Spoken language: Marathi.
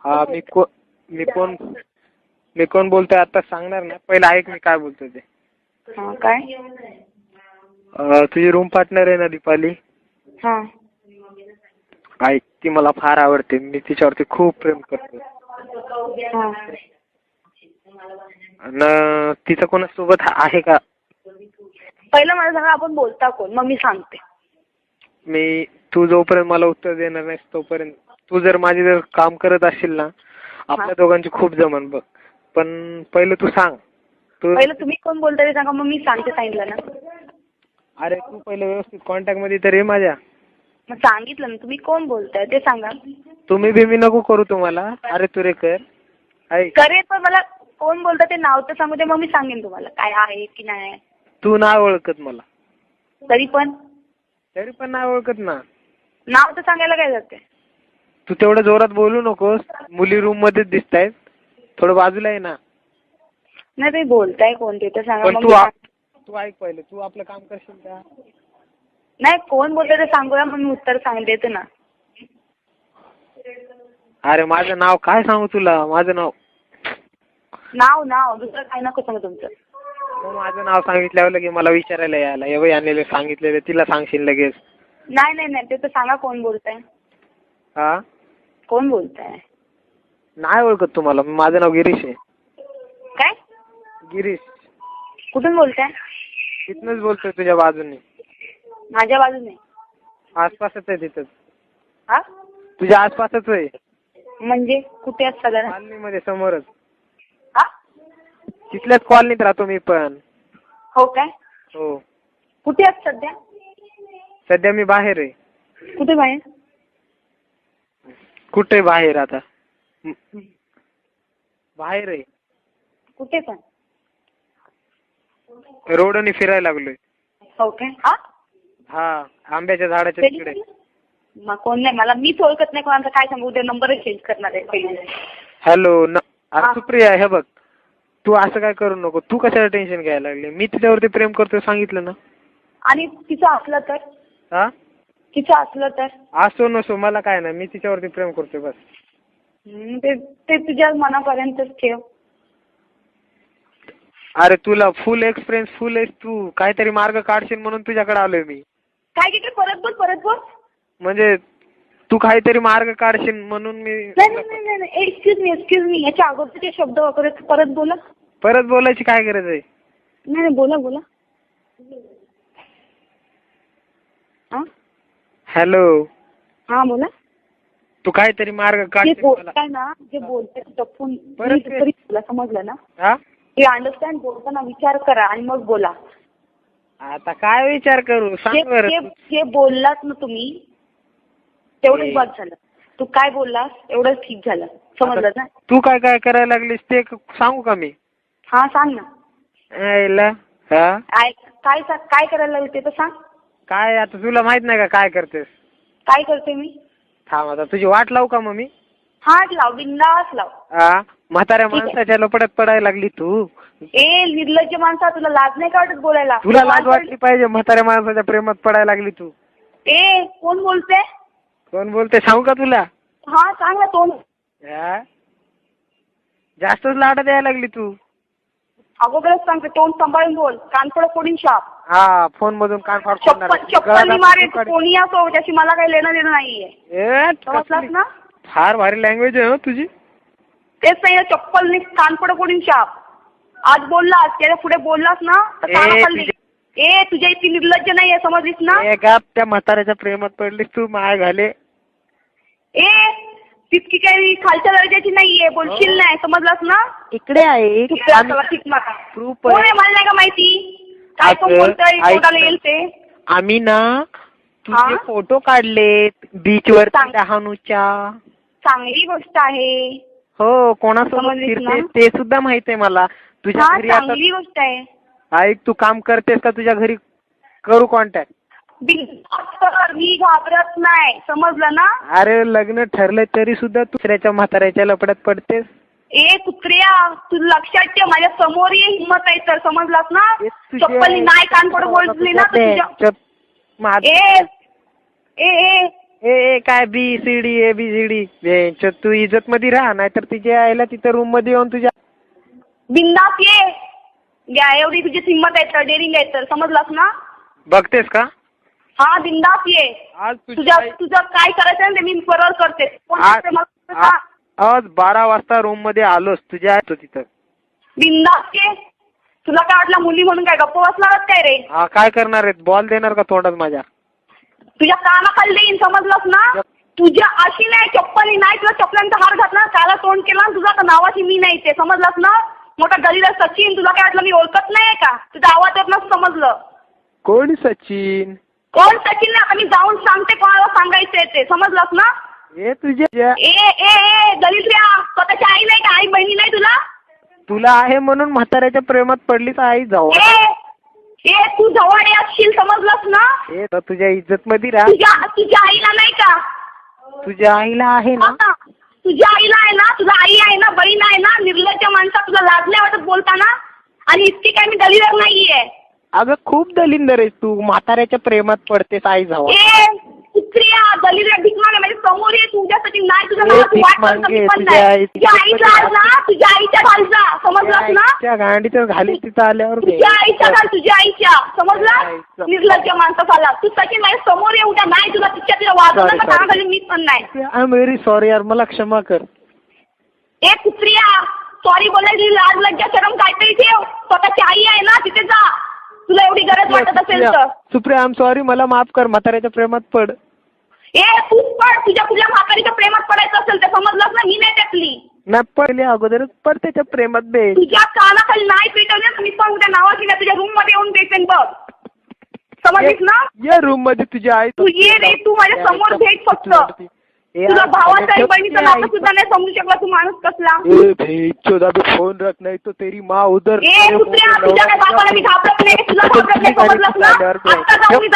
हा मी कोण बोलतोय आता सांगणार ना, पहिलं ऐक मी काय बोलतोय ते. हा काय? तुझी रूम पार्टनर आहे ना दीपाली, हा ऐक ती मला फार आवडते. मी तिच्यावरती खूप प्रेम करतो. हा आणि तिचं कोणासोबत आहे का? पहिलं मला सांगा आपण बोलता कोण, मग मी सांगते. तू जोपर्यंत मला उत्तर देणार नाहीस तोपर्यंत, तू जर माझे जर काम करत असशील ना, आपल्या दोघांची खूप जमन बघ. पण पहिलं तू सांग. पहिलं तुम्ही कोण बोलता ते सांगा, मग मी सांगते. सांगितलं ना. अरे तू पहिलं व्यवस्थित कॉन्टॅक्ट मध्ये तर ये माझ्या. मग सांगितलं ना, तुम्ही कोण बोलताय ते सांगा. तुम्ही बी मी नको करू तुम्हाला. अरे तू रे कर करेल, पण मला कोण बोलता ते नाव तर सांगू दे, मग मी सांगेन तुम्हाला काय आहे की नाही. तू नाही ओळखत मला. तरी पण नाही ओळखत ना. नाव तर सांगायला काय जाते. तू तेवढं जोरात बोलू नकोस. मुली रूम मध्येच दिसतायत, थोडं बाजूला आहे ना. नाही तुम्ही बोलताय कोण ते तर सांगा. पण मग तू ऐक पहिले, तू आपलं काम करशील का? नाही कोण बोलतंय ते सांगू या, मग मी उत्तर देते ना. अरे माझं नाव काय सांगू तुला? माझं नाव दुसरं काय नको सांगू तुमचं. माझं नाव सांगितल्यावर लगेच मला विचारायला यायला, एवढे आणलेले सांगितलेले तिला सांगशील लगेच. नाही ते तर सांगा कोण बोलताय. हा कोण बोलताय? नाही ओळखत तुम्हाला. माझं नाव गिरीश आहे. काय? गिरीश. कुठून बोलताय? तिथनच बोलतोय, तुझ्या बाजूने. माझ्या बाजूने? आसपासच आहे तिथंच. हा तुझ्या आसपासच आहे. म्हणजे कुठे असता जरा? कॉलनीमध्ये समोरच. हा तिथल्याच कॉलनीत राहतो मी पण. हो काय? हो. कुठे आहात सध्या? सध्या मी बाहेर आहे. कुठे बाहेर? कुठे बाहेर आता? बाहेर आहे. कुठे पण? रोडने फिरायला लागलोय. हो काय? हा आंब्याच्या झाडाच्या तिकडे. मग कोण नाही, मला मीच ओळखत नाही कोणाचा. काय सांगू, उद्या नंबरच चेंज करणार आहे पहिले. हॅलो सुप्रिया, हे बघ तू असं काय करू नको. तू कशाला टेन्शन घ्यायला लागली? मी तिच्यावरती प्रेम करतोय सांगितलं ना. आणि तिचं असलं तर? हा तिचं असलं तर? असो नसो मला काय नाही, मी तिच्यावरती प्रेम करतोय बस. ते तुझ्या मनापर्यंतच ठेव. अरे तुला फुल एक्सपिरियन्स फुल आहेस तू. काहीतरी मार्ग काढशील म्हणून तुझ्याकडे आलोय मी. काय की परत बोल. म्हणजे तू काहीतरी मार्ग काढशील म्हणून मी. नाही एक्सक्यूज मी याच्या अगोदरचे शब्द वगैरे परत बोला. परत बोलायची काय गरज आहे? नाही बोला. हॅलो. हा बोला. तू काहीतरी मार्ग काढशील बोलताय ना, जे बोलताय जपून बोला, समजलं ना? हा ते अंडरस्टँड. बोलताना विचार करा आणि मग बोला. आता काय विचार करू सांग बरं. जे बोललात ना तुम्ही तेवढंच बस झालं. तू काय बोललास एवढंच ठीक झालं, समजलं ना? तू काय काय करायला लागलीस ते सांगू का मी? हा सांग ना. काय करायला लागली ते तर सांग. काय आता तुला माहित नाही का काय करतेस? काय करते मी? थांब आता तुझी वाट लावू का मग मी? हा लाव, बिंदास लाव. म्हाताऱ्या माणसाच्या लपड्यात पडायला लागली तू. निर्लज्ज माणसा, तुला लाज नाही का वाटत बोलायला? तुला लाज वाटली पाहिजे. म्हाताऱ्या माणसाच्या प्रेमात पडायला लागली तू. कोण बोलते? कोण बोलते सांगू का तुला? हा सांग ना. तोंड जास्तच लाड द्यायला लागली तू. अगोदरच सांगते, तोंड सांभाळून बोल. कानफड फोडीन शाप. हा फोन मधून कान फाडणार. चप्पल मारेल. कोणी असो, त्याची मला काही लेणं देणं नाहीये. समजलास ना? फार भारी लँग्वेज आहे तुझी. तेच नाही, चप्पल कानफड फोडीन शाप. आज बोललास, त्याच्या पुढे बोललास ना तर काना खाल्ली. तुझ्या इतकी निर्लज्ज नाहीये, समजलीस ना? त्या म्हाताऱ्याच्या प्रेमात पडलीस तू. माय घाले. तितकी काही खालच्या दर्जाची नाहीये, बोलशील नाही, समजलास ना? इकडे आहे प्रूफ मला नाही का माहिती काय कोण बोलतोय, कोणाला येईल ते. आम्ही ना तुझे फोटो काढले बीच वर डहाणूच्या. चांगली गोष्ट आहे. हो, कोणासोबत फिरते ते सुद्धा माहित आहे मला. तुझ्या घरी चांगली गोष्ट आहे. ऐक, तू काम करतेस का तुझ्या घरी? करू कॉन्टॅक्ट? मी घाबरत नाही, समजलं ना? अरे लग्न ठरलंय तरी सुद्धा दुसऱ्याच्या म्हाताऱ्याच्या लपड्यात पडतेस. कुत्र्या, तू लक्षात ठेव, माझ्या समोर ये हिंमत आहे तर, समजलास ना? चप्पल नाही कानपड बोलली ना तुझ्या. ए काय BCD तू इज्जत मध्ये राहा, नाहीतर तिच्या आईला तिथं रूम मध्ये येऊन तुझ्या बिंदास ये. या एवढी तुझी हिंमत आहे तर, डेअरिंग आहे तर, समजलास ना? बघतेस का? हा बिंदास ये. आज तुझं काय करायचं आहे ते मी बरोबर करते. कोण करते मला सांग. आज 12 वाजता रूम मध्ये आलोस तुझ्या तिथं. बिंदास ये. तुला काय वाटलं मुली म्हणून काय गप्प बसणारच काय रे? हा काय करणार आहेत? बॉल देणार का तोंडात माझ्या? तुझ्या कानाखाली देईन, समजलास ना? तुझ्या अशी नाही चप्पल नाही, तुला चप्पलांचा हार घातला, काला तोंड केला, तुझा नावाची मी नाही ते, समजलास ना? मोठा गलीला सचिन, तुला काय वाटलं मी ओळखत नाही का? तुझा आवाज येत नसतं, समजलं? कोण सचिन? कोण सचिन नाही, आता मी जाऊन सांगते कोणाला सांगायचंय ते, समजलास ना? ए तुझ्या ए दलित स्वतःची आई नाही का? आई बहिणी नाही तुला आहे म्हणून म्हाताऱ्याच्या प्रेमात पडलीच आई जाऊ. ए तू जवळ असशील, समजलास ना? ए तुझ्या इज्जत मध्ये राहा. तुझ्या आईला नाही का? तुझ्या आईला आहे ना? तुझ्या आईला आहे ना? तुझा आई आहे ना? बहीण आहे ना? निर्लज्ज माणसा, तुला लाज नाही वाटत बोलताना? आणि इतकी काय मी दलित नाहीये. अगं खूप दलिंदर आहेस तू, म्हाताऱ्याच्या प्रेमात पडतेस आई जाऊ. कुत्रिया दलित भीक मागे माझ्या समोर ये. तुझ्यासाठी नाही, तुझ्या नावाची वाट बघत मी पण नाही. तुझ्या आईचा आल ना, तुझ्या आईच्या घालचा, समजलास ना? त्या गांडीचं घाली तिथं आल्यावर तुझ्या आईच्या घाल, तुझ्या आईच्या, समजला? निर्लज्ज माणसाला तू सचिन माझ्या समोर ये उद्या. नाही तुला तिच्या वाजवलं तर कानाखाली मी पण नाही. आय एम व्हेरी सॉरी यार, मला क्षमा कर. ए कुत्रिया, सॉरी बोलायची लाज लज्जा शरम काहीतरी ठेव. स्वतःची आई आहे ना, तिथे जा. तुला एवढी गरज वाटत असेल तर. सुप्रिया आय एम सॉरी, मला माफ कर. म्हाताऱ्याच्या प्रेमात पड. तूच पड. तुझ्या म्हातारीच्या प्रेमात पडायचं असेल तर, समजलास ना? मी नाही त्यातली. नाही पडले अगोदरच पड त्याच्या प्रेमात बे. तुझ्या कानाखाली नाही पेटवले तर मी पण उद्या नावाची ना तुझ्या रूम मध्ये येऊन पेटेन बघ, समजलीस ना? या रूम मध्ये तुझ्या आई. तू ये रे, तू माझ्या समोर भेट फक्त. तुला भावाचं आणि बहिणीचं नातं सुद्धा नाही समजू शकला तू माणूस कसला. फोन रख नाही तो तेरी माँ उधर. तुझ्या काय बापाला मी घाबरत नाही, तुला घाबरत नाही, समजलास ना? आता जाऊन